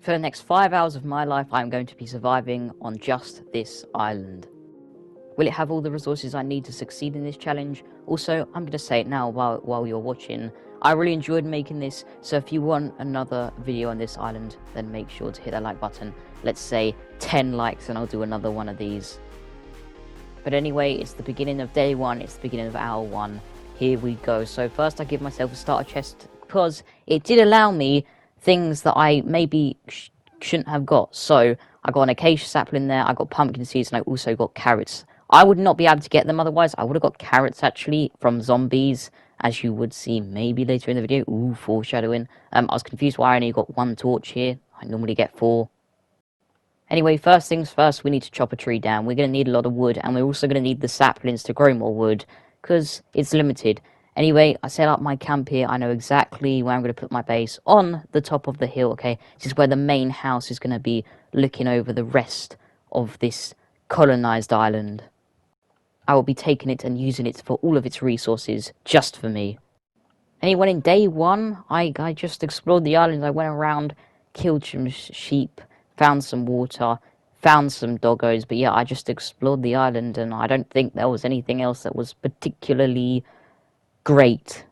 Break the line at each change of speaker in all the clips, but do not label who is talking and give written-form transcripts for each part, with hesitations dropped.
For the next 5 hours of my life, I'm going to be surviving on just this island. Will it have all the resources I need to succeed in this challenge? Also, I'm going to say it now while you're watching. I really enjoyed making this, so if you want another video on this island, then make sure to hit that like button. Let's say 10 likes and I'll do another one of these. But anyway, it's the beginning of day 1, it's the beginning of hour 1. Here we go. So first I give myself a starter chest because it did allow me things that I maybe shouldn't have got. So I got an acacia sapling there, I got pumpkin seeds, and I also got carrots. I would not be able to get them otherwise. I would have got carrots actually from zombies, as you would see maybe later in the video. Ooh, foreshadowing. I was confused why I only got 1 torch here. I normally get 4. Anyway, first things first, we need to chop a tree down. We're going to need a lot of wood, and we're also going to need the saplings to grow more wood, because it's limited. Anyway, I set up my camp here. I know exactly where I'm going to put my base, on the top of the hill, okay? This is where the main house is going to be, looking over the rest of this colonized island. I will be taking it and using it for all of its resources, just for me. Anyway, in day 1, I just explored the island. I went around, killed some sheep, found some water, found some doggos, but yeah, I just explored the island, and I don't think there was anything else that was particularly great.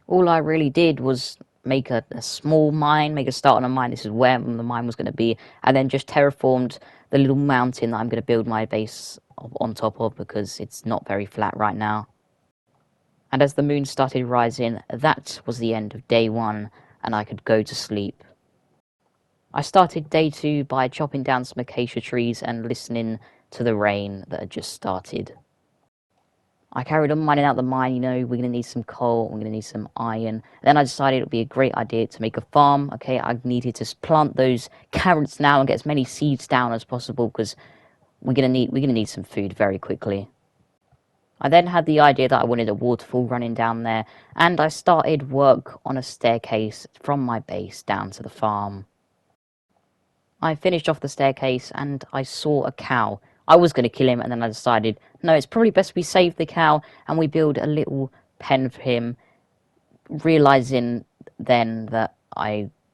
All I really did was make a small mine, make a start on a mine. This is where the mine was going to be, and then just terraformed the little mountain that I'm going to build my base on top of, because it's not very flat right now. And as the moon started rising, that was the end of day 1, and I could go to sleep. I started day 2 by chopping down some acacia trees and listening to the rain that had just started. I carried on mining out the mine, you know, we're going to need some coal, we're going to need some iron. Then I decided it would be a great idea to make a farm, okay? I needed to plant those carrots now and get as many seeds down as possible, because we're going to need some food very quickly. I then had the idea that I wanted a waterfall running down there, and I started work on a staircase from my base down to the farm. I finished off the staircase and I saw a cow. I was going to kill him, and then I decided, no, it's probably best we save the cow and we build a little pen for him, realizing then that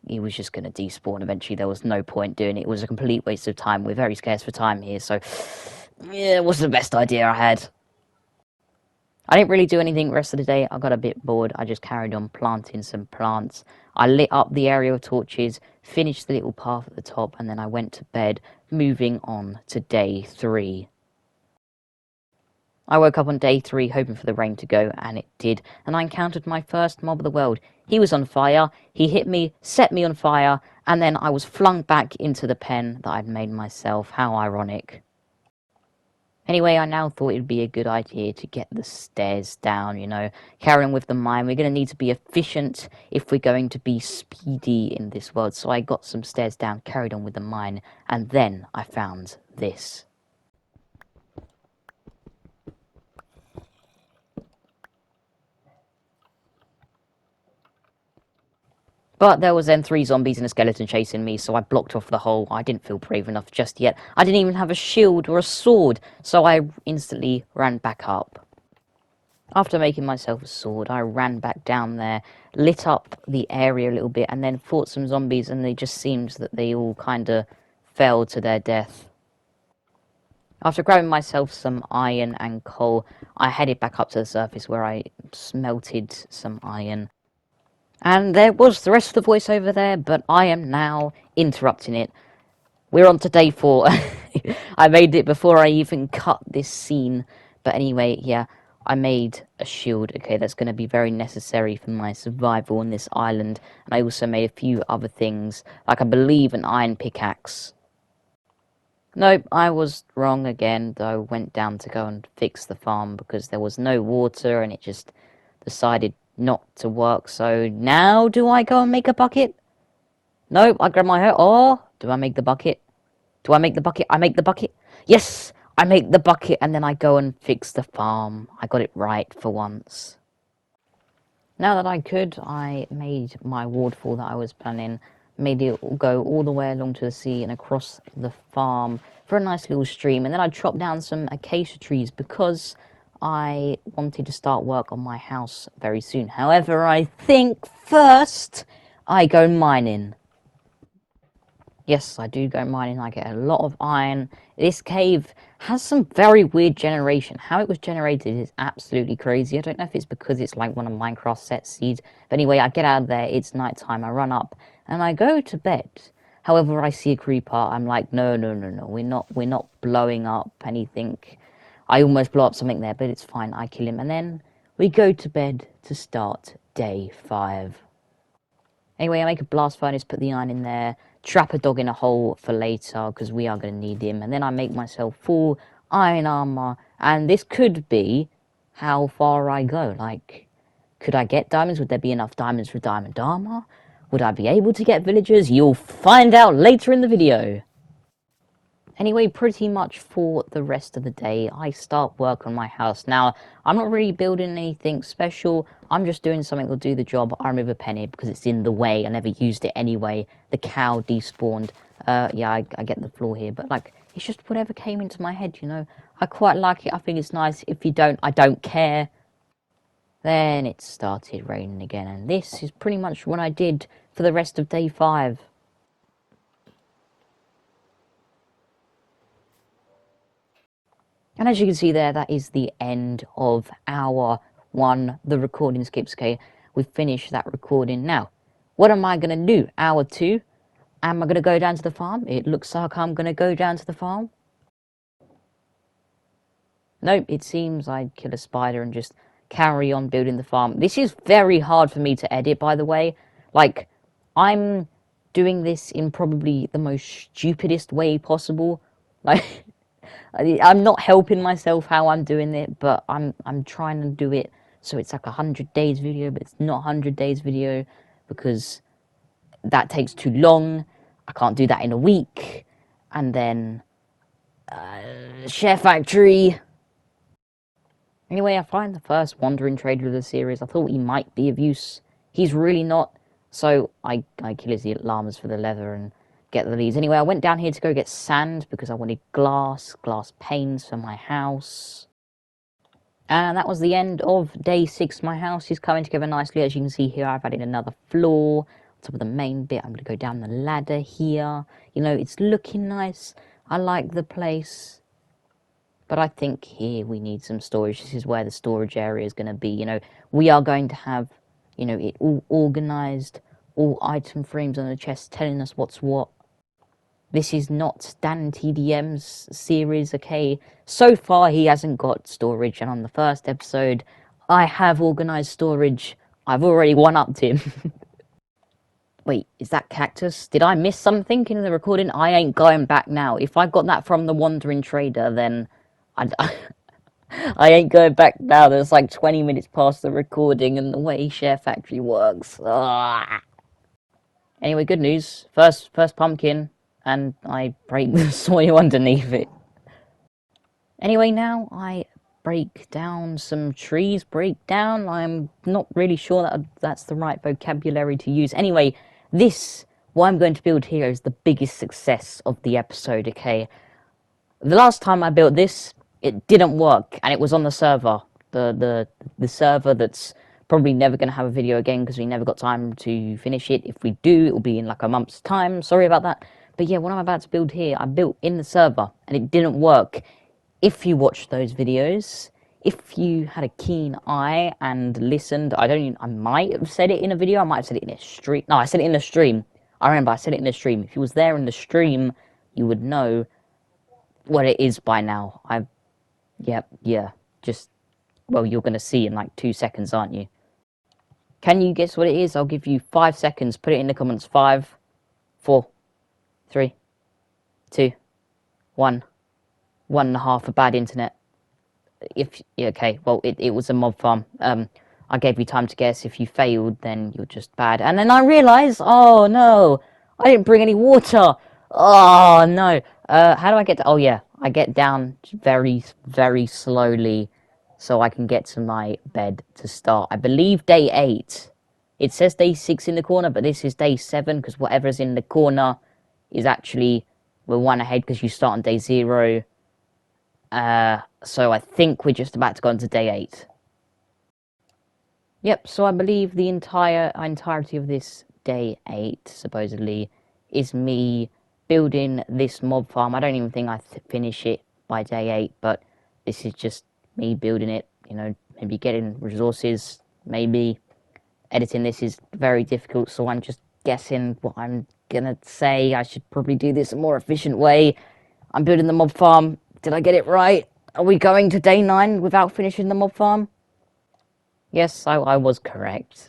he was just going to despawn eventually. There was no point doing it. It was a complete waste of time. We're very scarce for time here, so yeah, it wasn't the best idea I had. I didn't really do anything the rest of the day. I got a bit bored. I just carried on planting some plants. I lit up the area with torches, finished the little path at the top, and then I went to bed, moving on to day 3. I woke up on day 3 hoping for the rain to go, and it did, and I encountered my first mob of the world. He was on fire, he hit me, set me on fire, and then I was flung back into the pen that I'd made myself. How ironic. Anyway, I now thought it would be a good idea to get the stairs down, you know, carrying with the mine. We're going to need to be efficient if we're going to be speedy in this world. So I got some stairs down, carried on with the mine, and then I found this. But there was then 3 zombies and a skeleton chasing me, so I blocked off the hole. I didn't feel brave enough just yet. I didn't even have a shield or a sword, so I instantly ran back up. After making myself a sword, I ran back down there, lit up the area a little bit, and then fought some zombies, and it just seems that they all kind of fell to their death. After grabbing myself some iron and coal, I headed back up to the surface where I smelted some iron. And there was the rest of the voiceover there, but I am now interrupting it. We're on to day 4. I made it before I even cut this scene. But anyway, yeah, I made a shield, okay, that's going to be very necessary for my survival on this island. And I also made a few other things, like I believe an iron pickaxe. Nope, I was wrong again, though. I went down to go and fix the farm because there was no water and it just decided not to work. So now do I go and make a bucket? Nope, I grab my hair. Oh, do I make the bucket? Do I make the bucket? I make the bucket. Yes, I make the bucket and then I go and fix the farm. I got it right for once. Now that I could, I made my waterfall that I was planning, made it go all the way along to the sea and across the farm for a nice little stream. And then I chopped down some acacia trees because I wanted to start work on my house very soon. However, I think first I go mining. Yes, I do go mining. I get a lot of iron. This cave has some very weird generation. How it was generated is absolutely crazy. I don't know if it's because it's like one of Minecraft's set seeds. But anyway, I get out of there. It's nighttime. I run up and I go to bed. However, I see a creeper. I'm like, no, no, no, no. We're not blowing up anything. I almost blow up something there, but it's fine. I kill him. And then we go to bed to start day 5. Anyway, I make a blast furnace, put the iron in there, trap a dog in a hole for later, because we are going to need him. And then I make myself full iron armor. And this could be how far I go. Like, could I get diamonds? Would there be enough diamonds for diamond armor? Would I be able to get villagers? You'll find out later in the video. Anyway, pretty much for the rest of the day, I start work on my house. Now, I'm not really building anything special. I'm just doing something that'll do the job. I remove a penny because it's in the way. I never used it anyway. The cow despawned. Yeah, I get the floor here. But, like, it's just whatever came into my head, you know. I quite like it. I think it's nice. If you don't, I don't care. Then it started raining again. And this is pretty much what I did for the rest of day 5. And as you can see there, that is the end of hour 1. The recording skips, okay? We've finished that recording. Now, what am I going to do? Hour 2? Am I going to go down to the farm? It looks like I'm going to go down to the farm. Nope, it seems I'd kill a spider and just carry on building the farm. This is very hard for me to edit, by the way. Like, I'm doing this in probably the most stupidest way possible. Like... I'm not helping myself how I'm doing it, but I'm trying to do it so it's like 100 days video, but it's not 100 days video because that takes too long. I can't do that in a week. And then Share Factory. Anyway, I find the first wandering trader of the series. I thought he might be of use. He's really not. So I kill his llamas for the leather and get the leaves. Anyway, I went down here to go get sand because I wanted glass panes for my house. And that was the end of day 6. My house is coming together nicely. As you can see here, I've added another floor on top of the main bit. I'm going to go down the ladder here. You know, it's looking nice. I like the place. But I think here we need some storage. This is where the storage area is going to be. You know, we are going to have, you know, it all organized. All item frames on the chest telling us what's what. This is not Dan TDM's series, okay? So far, he hasn't got storage, and on the first episode, I have organised storage. I've already one-upped him. Wait, is that cactus? Did I miss something in the recording? I ain't going back now. If I got that from the Wandering Trader, then I ain't going back now. There's like 20 minutes past the recording, and the way Share Factory works. Ugh. Anyway, good news. First pumpkin. And I break the soil underneath it. Anyway, now I break down some trees. I'm not really sure that that's the right vocabulary to use. Anyway, what I'm going to build here is the biggest success of the episode, okay? The last time I built this, it didn't work, and it was on the server. The server that's probably never going to have a video again because we never got time to finish it. If we do, it will be in like a month's time. Sorry about that. But yeah, what I'm about to build here, I built in the server, and it didn't work. If you watched those videos, if you had a keen eye and listened, I might have said it in a video, I might have said it in a stream. No, I said it in a stream. I remember I said it in a stream. If you was there in the stream, you would know what it is by now. Yeah, just, well, you're going to see in like 2 seconds, aren't you? Can you guess what it is? I'll give you 5 seconds. Put it in the comments. 5, 4, 3, 2, 1. 1.5 for bad internet. Okay, well, it was a mob farm. I gave you time to guess. If you failed, then you're just bad. And then I realised, oh no, I didn't bring any water. Oh no. How do I get to, oh yeah, I get down very, very slowly so I can get to my bed to start. I believe day 8. It says day 6 in the corner, but this is day 7 because whatever's in the corner is actually, we're 1 ahead because you start on day 0. So I think we're just about to go into day 8. Yep, so I believe the entirety of this day 8, supposedly, is me building this mob farm. I don't even think I finish it by day 8, but this is just me building it, you know, maybe getting resources, maybe editing this is very difficult, so I'm just guessing what I'm gonna say. I should probably do this a more efficient way. I'm building the mob farm. Did I get it right? Are we going to day 9 without finishing the mob farm? Yes, I was correct.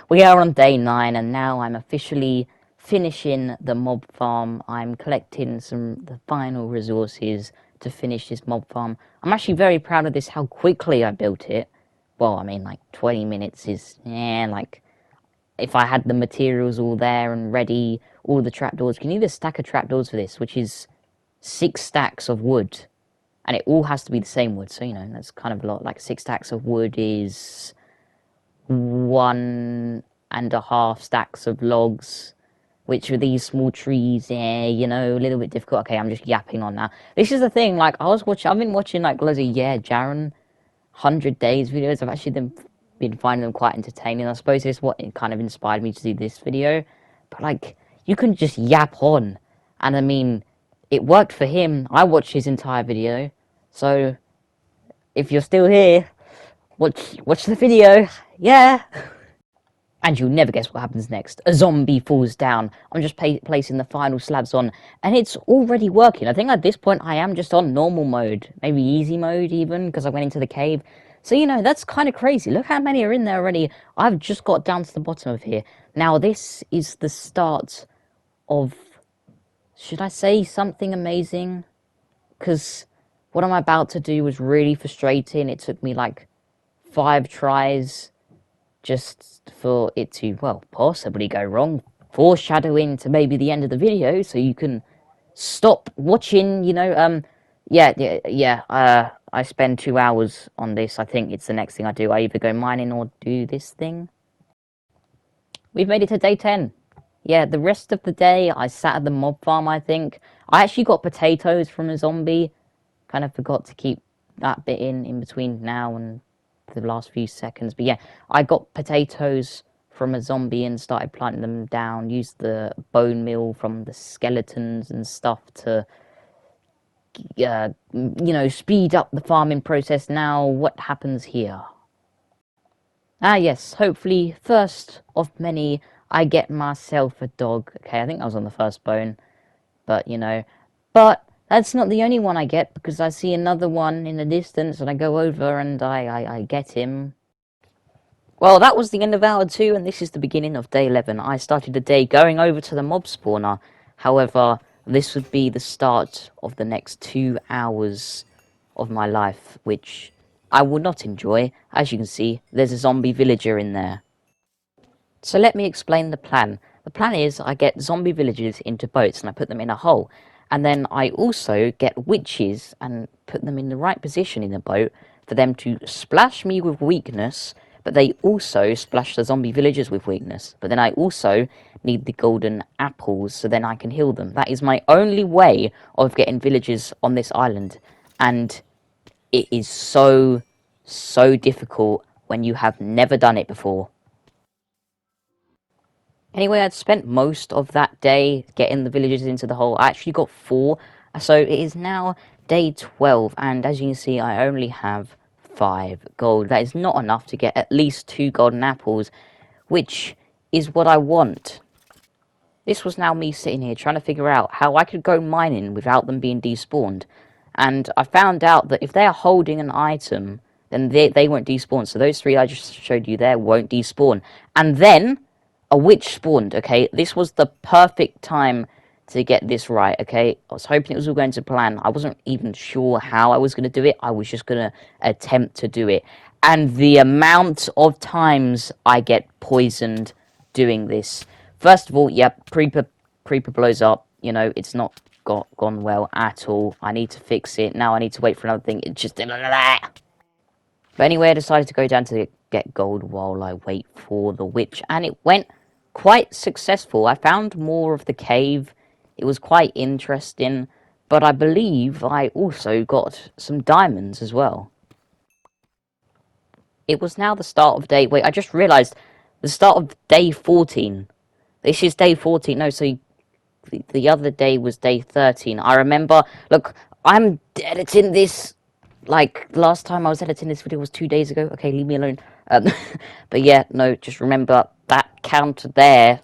We are on day 9, and now I'm officially finishing the mob farm. I'm collecting the final resources to finish this mob farm. I'm actually very proud of this, how quickly I built it. Well, I mean, like, 20 minutes is, like, if I had the materials all there and ready, all the trapdoors. You can need a stack of trapdoors for this, which is 6 stacks of wood. And it all has to be the same wood, so, you know, that's kind of a lot. Like, 6 stacks of wood is 1.5 stacks of logs, which with these small trees, you know, a little bit difficult. Okay, I'm just yapping on that. This is the thing, like, I've been watching, like, loads of, Jaren 100 days videos. I've actually been finding them quite entertaining. I suppose this is what kind of inspired me to do this video. But, like, you can just yap on. And, I mean, it worked for him. I watched his entire video. So, if you're still here, watch the video. Yeah. And you'll never guess what happens next. A zombie falls down. I'm just placing the final slabs on, and it's already working. I think at this point I am just on normal mode, maybe easy mode even, because I went into the cave. So, you know, that's kind of crazy. Look how many are in there already. I've just got down to the bottom of here. Now, this is the start of, should I say, something amazing? Because what I'm about to do was really frustrating. It took me like 5 tries just for it to, well, possibly go wrong. Foreshadowing to maybe the end of the video, so you can stop watching, you know. I spend 2 hours on this. I think it's the next thing I do. I either go mining or do this thing. We've made it to day 10. Yeah, the rest of the day I sat at the mob farm, I think. I actually got potatoes from a zombie. Kind of forgot to keep that bit in between now and the last few seconds. But yeah, I got potatoes from a zombie and started planting them down. Used the bone meal from the skeletons and stuff to, you know, speed up the farming process. Now, what happens here? Ah, yes, hopefully, first of many, I get myself a dog. Okay, I think I was on the first bone, but, you know. But that's not the only one I get, because I see another one in the distance, and I go over and I get him. Well, that was the end of hour 2, and this is the beginning of day 11. I started the day going over to the mob spawner. However, this would be the start of the next 2 hours of my life, which I will not enjoy. As you can see, there's a zombie villager in there. So let me explain the plan. The plan is I get zombie villagers into boats and I put them in a hole. And then I also get witches and put them in the right position in the boat for them to splash me with weakness, but they also splash the zombie villagers with weakness. But then I also need the golden apples so then I can heal them. That is my only way of getting villagers on this island. And it is so difficult when you have never done it before. Anyway, I'd spent most of that day getting the villagers into the hole. I actually got 4, so it is now day 12, and as you can see, I only have 5 gold. That is not enough to get at least 2 golden apples, which is what I want. This was now me sitting here trying to figure out how I could go mining without them being despawned. And I found out that if they are holding an item, then they won't despawn. So those 3 I just showed you there won't despawn. And then a witch spawned, okay? This was the perfect time to get this right, okay? I was hoping it was all going to plan. I wasn't even sure how I was going to do it. I was just going to attempt to do it. And the amount of times I get poisoned doing this. First of all, yep, creeper blows up. You know, it's not gone well at all. I need to fix it. Now I need to wait for another thing. It just... But anyway, I decided to go down to get gold while I wait for the witch. And it went quite successful. I found more of the cave. It was quite interesting. But I believe I also got some diamonds as well. It was now the start of day... Wait, I just realised the start of day 14. This is day 14. No, so the other day was day 13. I remember, look, I'm editing this, like, last time I was editing this video was 2 days ago. Okay, leave me alone. Um, but yeah, no, just remember that counter there,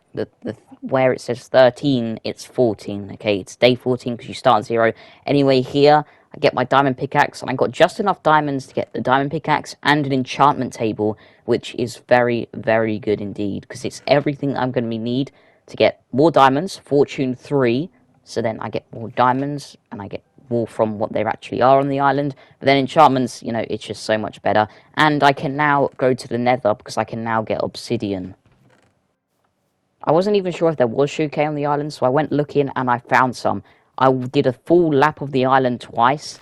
where it says 13, it's 14, okay? It's day 14 because you start at 0. Anyway, here, I get my diamond pickaxe, and I got just enough diamonds to get the diamond pickaxe and an enchantment table, which is very, very good indeed, because it's everything I'm going to need to get more diamonds, fortune 3, so then I get more diamonds, and I get more from what there actually are on the island. But then enchantments, you know, it's just so much better. And I can now go to the Nether, because I can now get obsidian. I wasn't even sure if there was sugarcane on the island, so I went looking and I found some. I did a full lap of the island twice.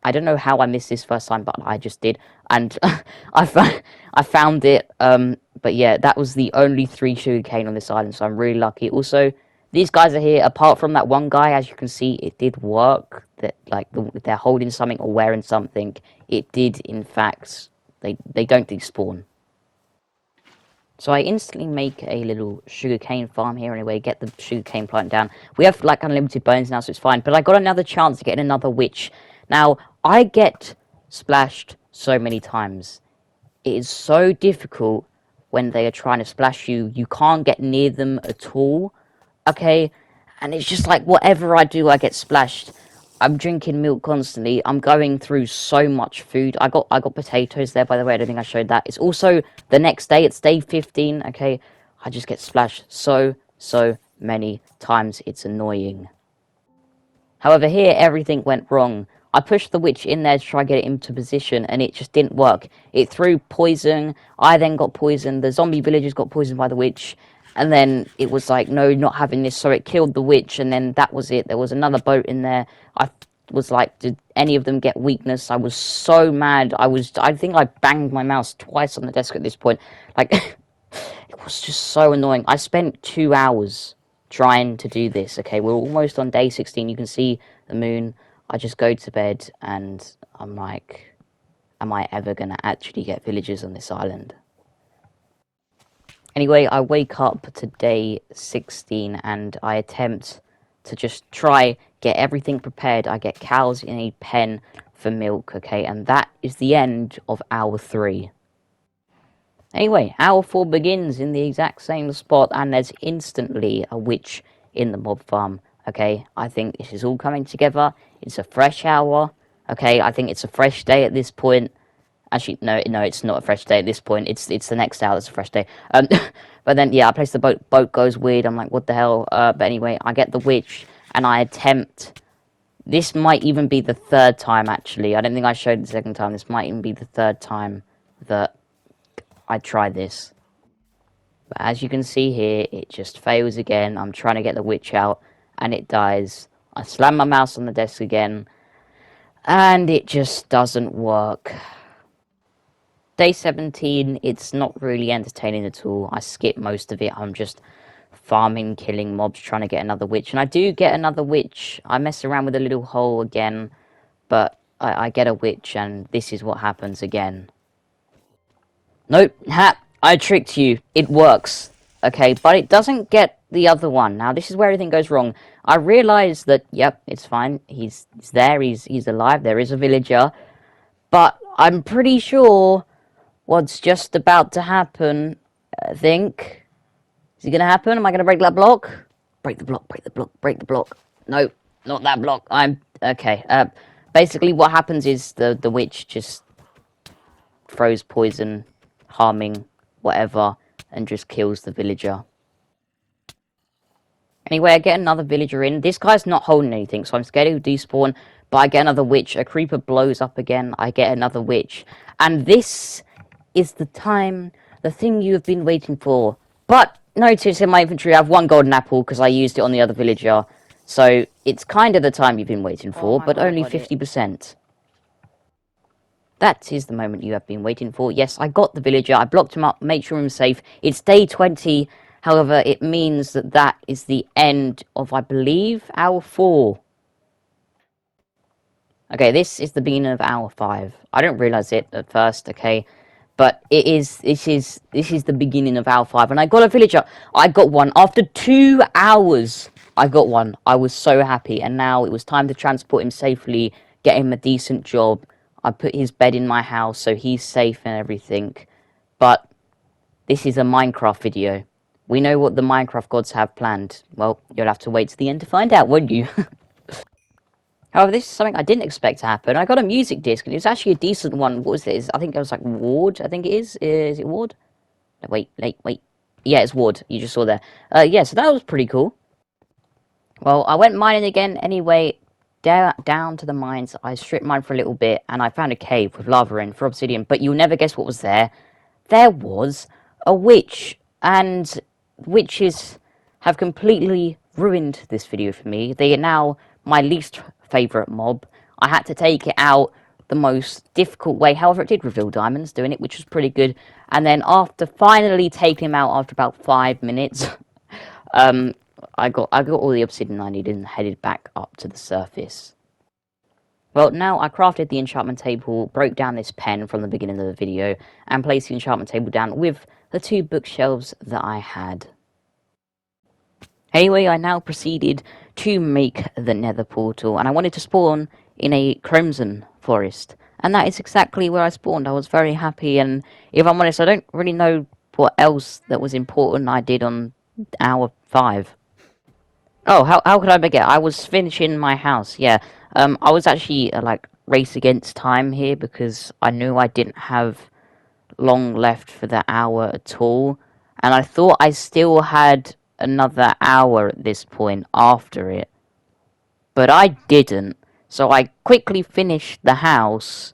I don't know how I missed this first time, but I just did. And I found it. But yeah, that was the only 3 sugarcane on this island, so I'm really lucky. Also, these guys are here. Apart from that one guy, as you can see, it did work. That like they're holding something or wearing something. It did, in fact. They don't despawn. So I instantly make a little sugarcane farm here anyway, get the sugarcane plant down. We have like unlimited bones now, so it's fine. But I got another chance to get another witch. Now, I get splashed so many times. It is so difficult when they are trying to splash you. You can't get near them at all. Okay? And it's just like whatever I do, I get splashed. I'm drinking milk constantly. I'm going through so much food. I got potatoes there, by the way. I don't think I showed that. It's also the next day. It's day 15, okay? I just get splashed so many times. It's annoying. However, here, everything went wrong. I pushed the witch in there to try to get it into position, and it just didn't work. It threw poison. I then got poisoned. The zombie villagers got poisoned by the witch. And then it was like, no, not having this. So it killed the witch, and then that was it. There was another boat in there. I was like, did any of them get weakness? I was so mad. I think I banged my mouse twice on the desk at this point. Like, it was just so annoying. I spent 2 hours trying to do this. Okay, we're almost on day 16. You can see the moon. I just go to bed, and I'm like, am I ever going to actually get villagers on this island? Anyway, I wake up to day 16 and I attempt to just try get everything prepared. I get cows in a pen for milk, okay, and that is the end of hour 3. Anyway, hour 4 begins in the exact same spot, and there's instantly a witch in the mob farm, okay. I think this is all coming together. It's a fresh hour, okay. I think it's a fresh day at this point. Actually, no, it's not a fresh day at this point. It's the next hour that's a fresh day. But then, yeah, I place the boat. Boat goes weird. I'm like, what the hell? But anyway, I get the witch, and I attempt. This might even be the 3rd time, actually. I don't think I showed the 2nd time. This might even be the 3rd time that I try this. But as you can see here, it just fails again. I'm trying to get the witch out, and it dies. I slam my mouse on the desk again, and it just doesn't work. Day 17, it's not really entertaining at all. I skip most of it. I'm just farming, killing mobs, trying to get another witch. And I do get another witch. I mess around with a little hole again, but I get a witch, and this is what happens again. Nope, I tricked you. It works. Okay, but it doesn't get the other one. Now, this is where everything goes wrong. I realise that, yep, it's fine. He's there, he's alive. There is a villager. But I'm pretty sure what's just about to happen, I think. Is it going to happen? Am I going to break that block? Break the block, break the block, break the block. No, not that block. Okay. Basically, what happens is the witch just throws poison, harming whatever, and just kills the villager. Anyway, I get another villager in. This guy's not holding anything, so I'm scared he'll despawn. But I get another witch. A creeper blows up again. I get another witch. And this is the time, the thing you have been waiting for. But notice in my inventory I have 1 golden apple because I used it on the other villager. So it's kind of the time you've been waiting for, but only 50%. That is the moment you have been waiting for. Yes, I got the villager. I blocked him up, made sure I'm safe. It's day 20. However, it means that that is the end of, I believe, hour 4. Okay, this is the beginning of hour 5. I don't realise it at first, okay? But this is the beginning of hour 5. And I got a villager. I got one. After 2 hours, I got one. I was so happy, and now it was time to transport him safely, get him a decent job. I put his bed in my house so he's safe and everything. But this is a Minecraft video. We know what the Minecraft gods have planned. Well, you'll have to wait to the end to find out, won't you? However, this is something I didn't expect to happen. I got a music disc, and it was actually a decent one. What was this? I think it was like Ward, I think it is. Is it Ward? No, wait. Yeah, it's Ward. You just saw there. Yeah, so that was pretty cool. Well, I went mining again anyway. Down to the mines. I stripped mine for a little bit, and I found a cave with lava in for obsidian. But you'll never guess what was there. There was a witch, and witches have completely ruined this video for me. They are now my least favourite mob. I had to take it out the most difficult way. However, it did reveal diamonds doing it, which was pretty good. And then after finally taking him out after about 5 minutes, I got all the obsidian I needed and headed back up to the surface. Well, now I crafted the enchantment table, broke down this pen from the beginning of the video, and placed the enchantment table down with the 2 bookshelves that I had. Anyway, I now proceeded to make the Nether portal, and I wanted to spawn in a crimson forest. And that is exactly where I spawned. I was very happy, and if I'm honest, I don't really know what else that was important I did on hour 5. Oh, how could I forget? I was finishing my house, yeah. I was actually, like, race against time here because I knew I didn't have long left for the hour at all. And I thought I still had another hour at this point after it. But I didn't. So I quickly finished the house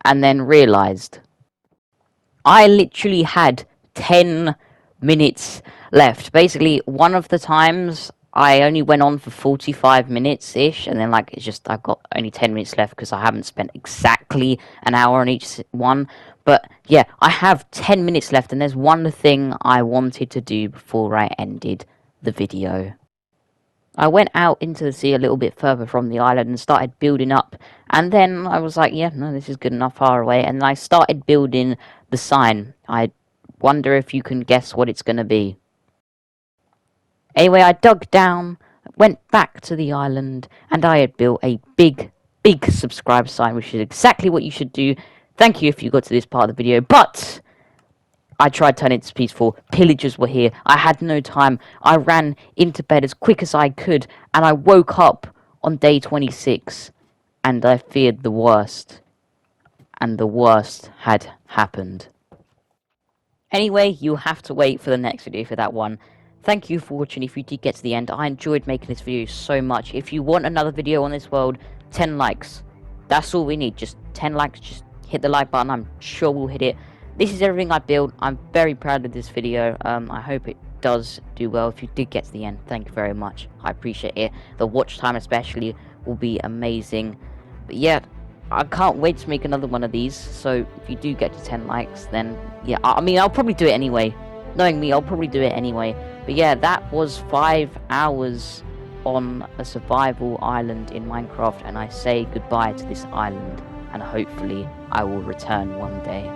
and then realised I literally had 10 minutes left. Basically, one of the times I only went on for 45 minutes-ish, and then, like, it's just, I've got only 10 minutes left because I haven't spent exactly an hour on each one. But, yeah, I have 10 minutes left, and there's one thing I wanted to do before I ended the video. I went out into the sea a little bit further from the island and started building up. And then I was like, yeah, no, this is good enough far away. And I started building the sign. I wonder if you can guess what it's going to be. Anyway, I dug down, went back to the island, and I had built a big subscribe sign, which is exactly what you should do. Thank you if you got to this part of the video. But I tried turning it to peaceful. Pillagers were here. I had no time. I ran into bed as quick as I could, and I woke up on day 26, and I feared the worst. And the worst had happened. Anyway, you'll have to wait for the next video for that one. Thank you for watching if you did get to the end. I enjoyed making this video so much. If you want another video on this world, 10 likes. That's all we need. Just 10 likes. Just hit the like button. I'm sure we'll hit it. This is everything I built. I'm very proud of this video. I hope it does do well. If you did get to the end, thank you very much. I appreciate it. The watch time especially will be amazing. But yeah, I can't wait to make another one of these. So if you do get to 10 likes, then yeah, I mean, I'll probably do it anyway. Knowing me, I'll probably do it anyway. But yeah, that was 5 hours on a survival island in Minecraft. And I say goodbye to this island. And hopefully I will return one day.